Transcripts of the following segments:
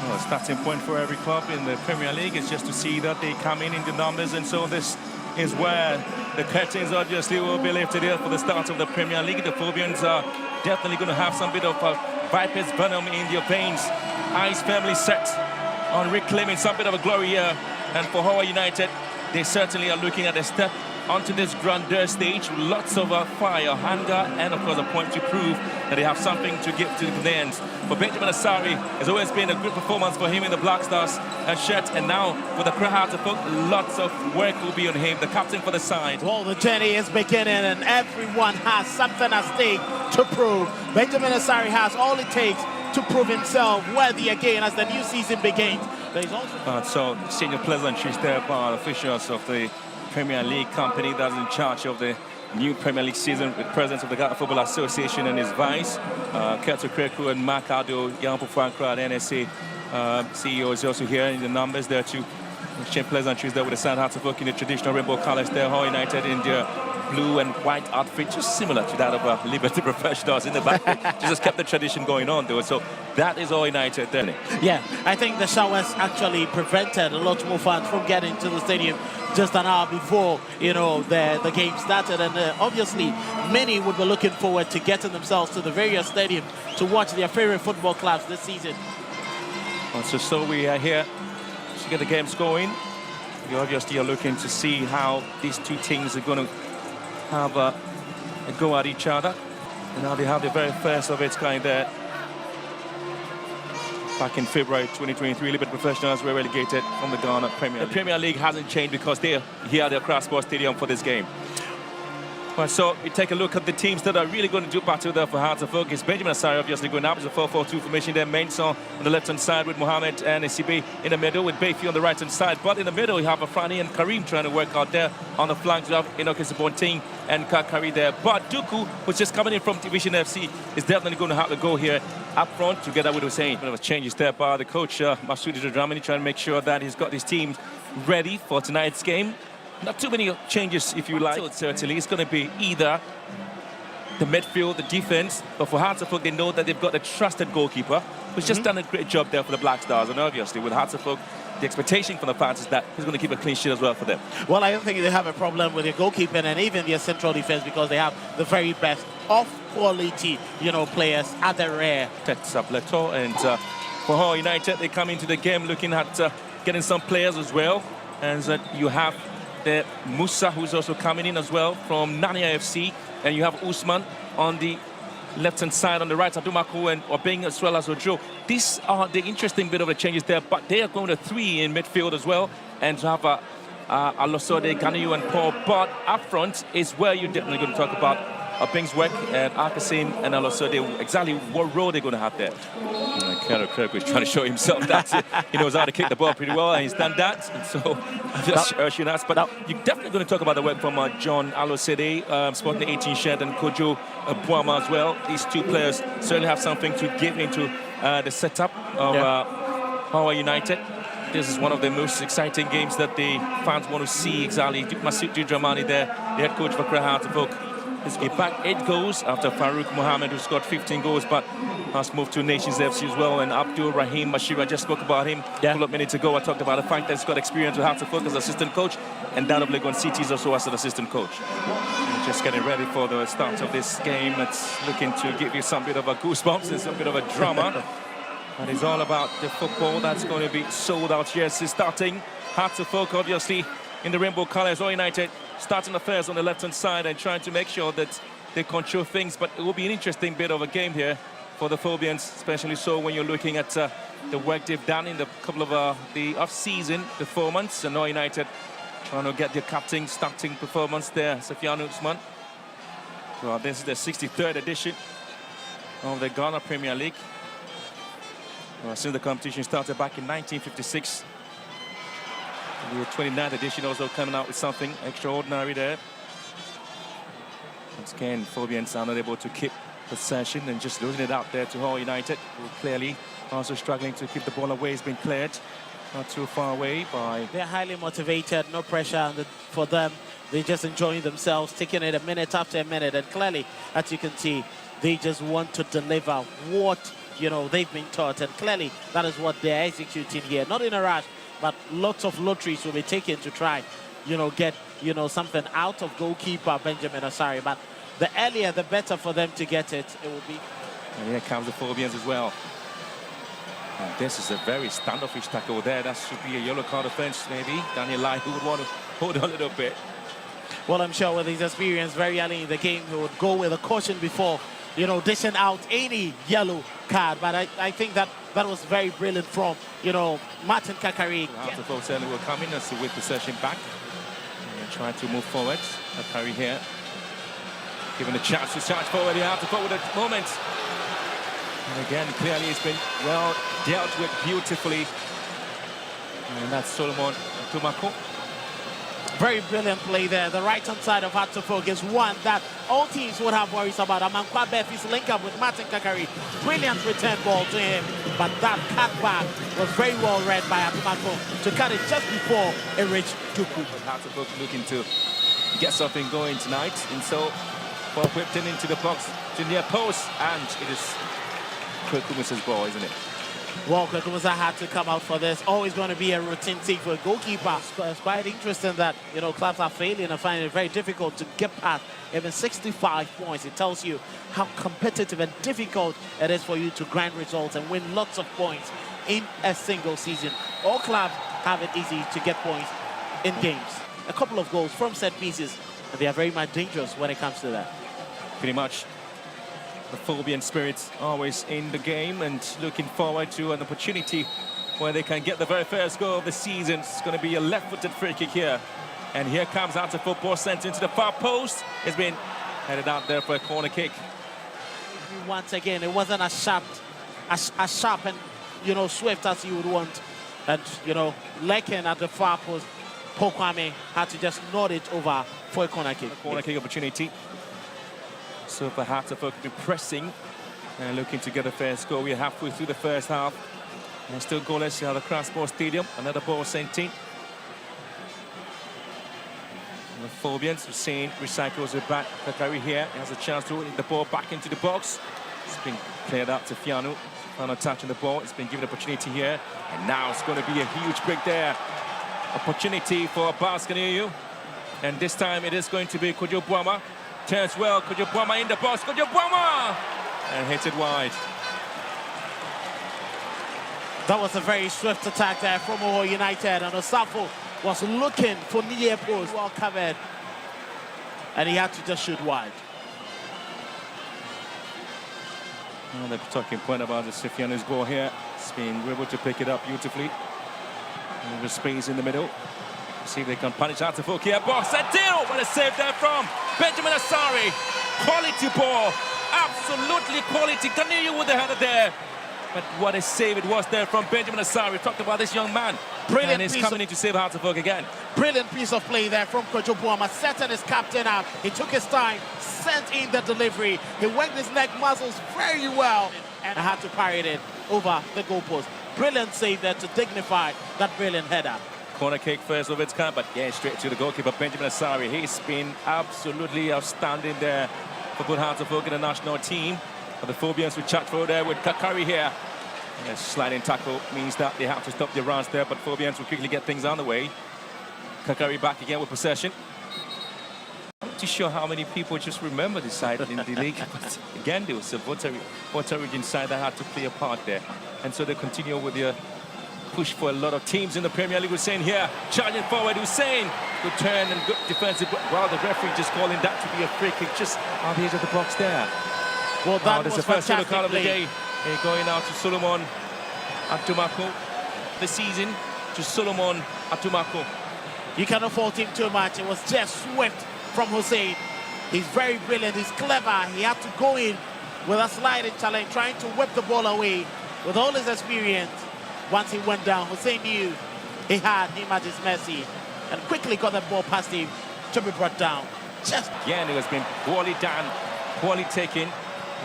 Well, a starting point for every club in the Premier League is just to see that they come in the numbers, and so this is where the curtains obviously will be lifted here for the start of the Premier League. The Phobians are definitely going to have some bit of Viper's venom in their veins. Eyes firmly set on reclaiming some bit of a glory here. And for Hohoe United, they certainly are looking at a step onto this grandeur stage. Lots of fire, hunger, and of course a point to prove that they have something to give to the Ghanaians. For Benjamin Asari, it's always been a good performance for him in the Black Stars shirt, and now with the Accra Hearts of Oak, lots of work will be on him, the captain for the side. Well, the journey is beginning and everyone has something at stake to prove. Benjamin Asari has all it takes to prove himself worthy again as the new season begins. There's also so senior pleasantries there by officials of the Premier League company that's in charge of the new Premier League season, with presence of the Ghana Football Association and his vice, Keto Kreku and Mark Ado, Yampo Frankra, the NSA CEO is also here in the numbers there too. Exchange pleasantries there with the Sand Hearts of Oak in the traditional rainbow colours there. Hohoe United in their blue and white outfit, just similar to that of Liberty Professionals in the back. Just kept the tradition going on though. So that is Hohoe United then. Yeah, I think the showers actually prevented a lot more fans from getting to the stadium just an hour before, you know, the game started. And obviously, many would be looking forward to getting themselves to the various stadiums to watch their favorite football clubs this season. So we are here to get the games going. You obviously are looking to see how these two teams are going to have a go at each other. And now they have the very first of its kind there. Back in February 2023, Liberty Professionals were relegated from the Ghana Premier League. The Premier League hasn't changed because they're here at the Accra Sports Stadium for this game. Well, so we take a look at the teams that are really going to do battle there for Hearts of Oak. It's Benjamin Asari obviously going up. It's a 4-4-2 formation there. Mensah on the left-hand side with Mohamed and Esibe in the middle, with Bayfi on the right-hand side. But in the middle, you have Afrani and Karim trying to work out there. On the flanks, you have Enoch Bonting and Kakari there. But Duku, who's just coming in from Division FC, is definitely going to have to go here up front together with Hussein. A bit of a changes there by the coach, Masudi Dramani, trying to make sure that he's got his team ready for tonight's game. Not too many changes, if you like. So certainly, it's going to be either the midfield, the defense, but for Hearts of Oak, they know that they've got a trusted goalkeeper who's just done a great job there for the Black Stars. And obviously, with Hearts of Oak, the expectation from the fans is that he's going to keep a clean sheet as well for them. Well, I don't think they have a problem with their goalkeeping and even their central defense because they have the very best of quality, you know, players at the rear. That's Sableto, and for Hohoe United, they come into the game looking at getting some players as well. And you have the Musa, who's also coming in as well from Nania FC, and you have Usman on the left-hand side. On the right, Adumako and Obeng as well as Ojo. These are the interesting bit of the changes there, but they are going to 3 in midfield as well, and to have Alosode, Ganiyu and Paul. But up front is where you're definitely going to talk about Obeng's work, and Akasin and Alosode, exactly what role they're going to have there. Kero Kirk was trying to show himself that he knows how to kick the ball pretty well, and he's done that. And so just urging us. But you're definitely going to talk about the work from John Alosode, sporting the 18 shirt, and Kojo Buama as well. These two players certainly have something to give into the setup of Hohoe United. This is one of the most exciting games that the fans want to see. Exactly. Masud Dramani there, the head coach for Accra Hearts of Oak. He's back 8 goals after Farouk Mohammed, who scored 15 goals, but has moved to Nations FC as well. And Abdul Rahim Mashira, I just spoke about him a couple of minutes ago. I talked about the fact that he's got experience with Hearts of Oak as assistant coach, and that of Legon Cities also as an assistant coach. And just getting ready for the start of this game. It's looking to give you some bit of a goosebumps and some bit of a drama. And it's all about the football that's going to be sold out. Yes, it's starting. Hearts of Oak, obviously, in the rainbow colours. Hohoe United starting affairs on the left-hand side and trying to make sure that they control things. But it will be an interesting bit of a game here for the Phobians, especially so when you're looking at the work they've done in the couple of the off-season performance. And Hohoe United trying to get their captain starting performance there, Safiano Usman. Well, this is the 63rd edition of the Ghana Premier League. Well, since the competition started back in 1956. The 29th edition also coming out with something extraordinary there. Once again, Phobians are not able to keep possession and just losing it out there to Hohoe United, who clearly also struggling to keep the ball away. It's been cleared not too far away by... They're highly motivated, no pressure for them. They're just enjoying themselves, taking it a minute after a minute. And clearly, as you can see, they just want to deliver what you know, they've been taught, and clearly that is what they're executing here. Not in a rush, but lots of lotteries will be taken to try, you know, get, you know, something out of goalkeeper Benjamin Asari. But the earlier, the better for them to get it. It will be. And here comes the Phobians as well. And this is a very standoffish tackle there. That should be a yellow card offense, maybe. Daniel Lai, who would want to hold on a little bit. Well, I'm sure with his experience very early in the game, he would go with a caution before, you know, dishing out any yellow card. But I think that was very brilliant from, you know, Martin Kakari. After folks certainly will come in as with possession back. And try to move forward. Kakari here. Given a chance to charge forward here after forward at the moment. And again, clearly it's been well dealt with beautifully. And that's Solomon Tumako. Very brilliant play there. The right-hand side of Hatofok is one that all teams would have worries about. Amankwa Befi's link up with Martin Kakari. Brilliant return ball to him. But that cutback was very well read by Atumako to cut it just before it reached Tuku. Hatofok looking to get something going tonight. And so, ball whipped in into the box to near post. And it is Kwekumus's ball, isn't it? Well, Kwekumusa had to come out for this. Always going to be a routine thing for a goalkeeper. It's quite interesting that, you know, clubs are failing and finding it very difficult to get past even 65 points. It tells you how competitive and difficult it is for you to grind results and win lots of points in a single season. All clubs have it easy to get points in games. A couple of goals from set pieces, and they are very much dangerous when it comes to that. Pretty much. The Phobian spirits always in the game and looking forward to an opportunity where they can get the very first goal of the season. It's going to be a left-footed free kick here. And here comes out of football sent into the far post. It's been headed out there for a corner kick. Once again, it wasn't as sharp and, you know, swift as you would want. And, you know, Lekin at the far post, Pokwame had to just nod it over for a corner kick. Corner kick opportunity. So perhaps if we could be pressing and looking to get a first goal. We're halfway through the first half. And still goalless here at the Crossport Stadium. Another ball sent in. And the Phobians, Hussein recycles it back. Kakari here has a chance to hit the ball back into the box. It's been cleared out to Fianu. Final touch on the ball. It's been given opportunity here. And now it's going to be a huge break there. Opportunity for Abbas Ganiyu. And this time it is going to be Kojo Buama. Turns well, Kojo Buama in the box, Kojo Buama! And hits it wide. That was a very swift attack there from Hohoe United, and Osafo was looking for near post, well covered, and he had to just shoot wide. Well, the talking point about the Sifianu's ball here. It's been able to pick it up beautifully. And there's space in the middle. See if they can punish out to folk here. Box and deal! What a save there from Benjamin Asari. Quality ball. Absolutely quality. Ganiyu with the header there. But what a save it was there from Benjamin Asari. We talked about this young man. Brilliant. And he's coming in to save Hartlepool again. Brilliant piece of play there from Kojo Buama. Setting his captain up. He took his time, sent in the delivery. He worked his neck muscles very well and had to parry it over the goalpost. Brilliant save there to dignify that brilliant header. Corner kick first of its kind, but yeah, straight to the goalkeeper, Benjamin Asari. He's been absolutely outstanding there for both Hartlepool in the national team. But the Phobians will chat for there with Kakari here. And a sliding tackle means that they have to stop their runs there, but Phobians will quickly get things on the way. Kakari back again with possession. I'm not too sure how many people just remember this side in the league. But again, there was a Water Region side that had to play a part there. And so they continue with their push for a lot of teams in the Premier League. Hussein here, charging forward. Hussein, good turn and good defensive. Wow, the referee just calling that to be a free kick just on the edge of the box there. Well, that was the first yellow card of the play. day. Going out to Solomon Atumako. The season to Solomon Atumako. You cannot fault him too much. It was just swift from Hussein. He's very brilliant. He's clever. He had to go in with a sliding challenge, trying to whip the ball away with all his experience. Once he went down, Hussein knew he had him at his mercy and quickly got the ball past him to be brought down. Just again, it has been poorly done, poorly taken,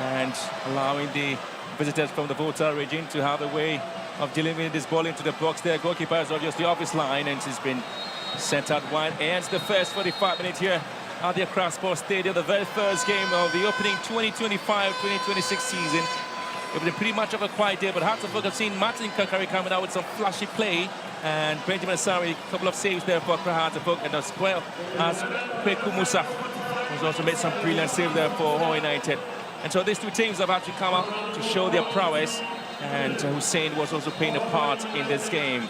and allowing the visitors from the Volta region to have a way of delivering this ball into the box there. Goalkeeper is obviously off his line and he's been sent out wide. Ends the first 45 minutes here at the Crossport Stadium, the very first game of the opening 2025-2026 season. It was pretty much of a quiet day, but Hartlepool have seen Martin Kakari coming out with some flashy play, and Benjamin Asari, a couple of saves there for Hartlepool, and as well as Kweku Musa, who's also made some brilliant saves there for Hohoe United. And so these two teams have actually come out to show their prowess, and Hussein was also playing a part in this game.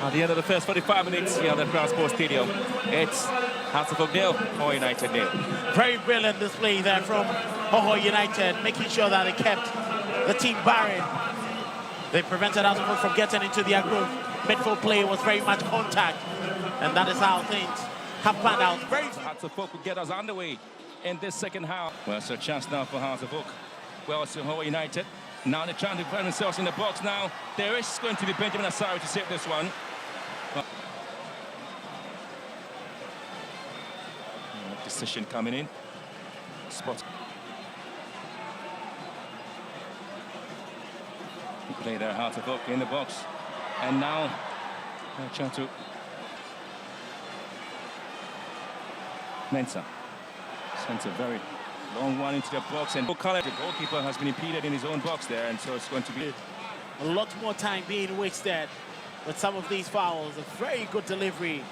At the end of the first 45 minutes here at the Crown Sports Stadium, it's Hartlepool nil, Hohoe United nil. Very brilliant display there from Hohoe United, making sure that they kept the team barren. They prevented Hartlepool from getting into their groove. Midfield play was very much contact, and that is how things have panned out. Hartlepool could get us underway in this second half. Well, it's a chance now for Hartlepool. Well, it's Hohoe United. Now they're trying to find themselves in the box now. There is going to be Benjamin Asari to save this one. Decision coming in. Spot. Play there, Hartlepool in the box. And now they're trying to Mensah sends a very long one into the box, and the goalkeeper has been impeded in his own box there, and so it's going to be a lot more time being wasted with some of these fouls. A very good delivery,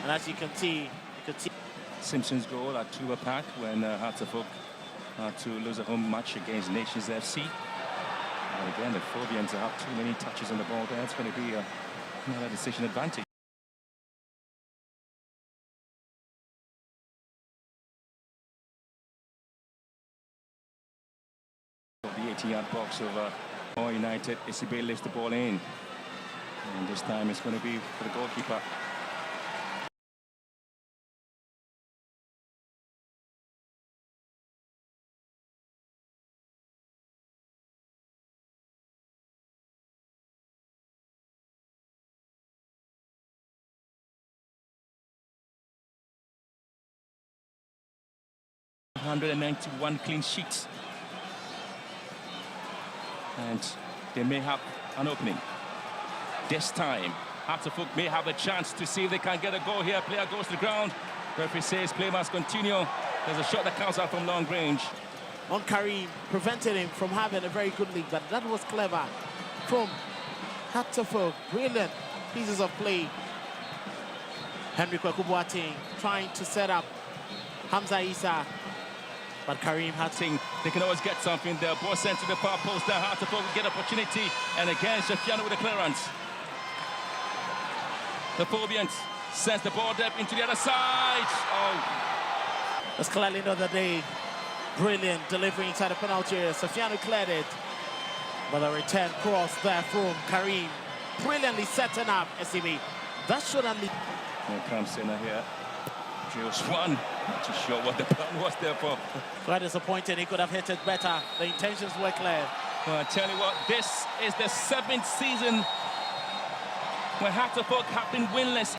and as you can see, Simpson's goal at Tuba Park when Hartlepool had to lose a home match against Nations FC. And again, the Phobians have too many touches on the ball there. It's going to be another decision advantage. The 18-yard box of Hohoe United, Isibe lifts the ball in. And this time it's going to be for the goalkeeper. .191 clean sheets, and they may have an opening. This time, Hartlepool may have a chance to see if they can get a goal here. Player goes to the ground. Referee says play must continue. There's a shot that comes out from long range. On Karim, prevented him from having a very good lead, but that was clever from Hartlepool. Brilliant pieces of play. Henry Kweku trying to set up Hamza Issa. But Karim had seen they can always get something there. Ball sent to the far post there. Hartlepool will get opportunity. And again, Shafiano with the clearance. The Phobians sends the ball deep into the other side. Oh. That's clearly another day. Brilliant delivery inside the penalty area. Shafiano cleared it. But the return cross there from Karim. Brilliantly setting up SCB. That shouldn't lead. Here comes Senna here. Drills one. Not too sure what the plan was there for. Quite disappointed. He could have hit it better. The intentions were clear. Well, I tell you what, this is the 7th season when Hartlepool have been winless.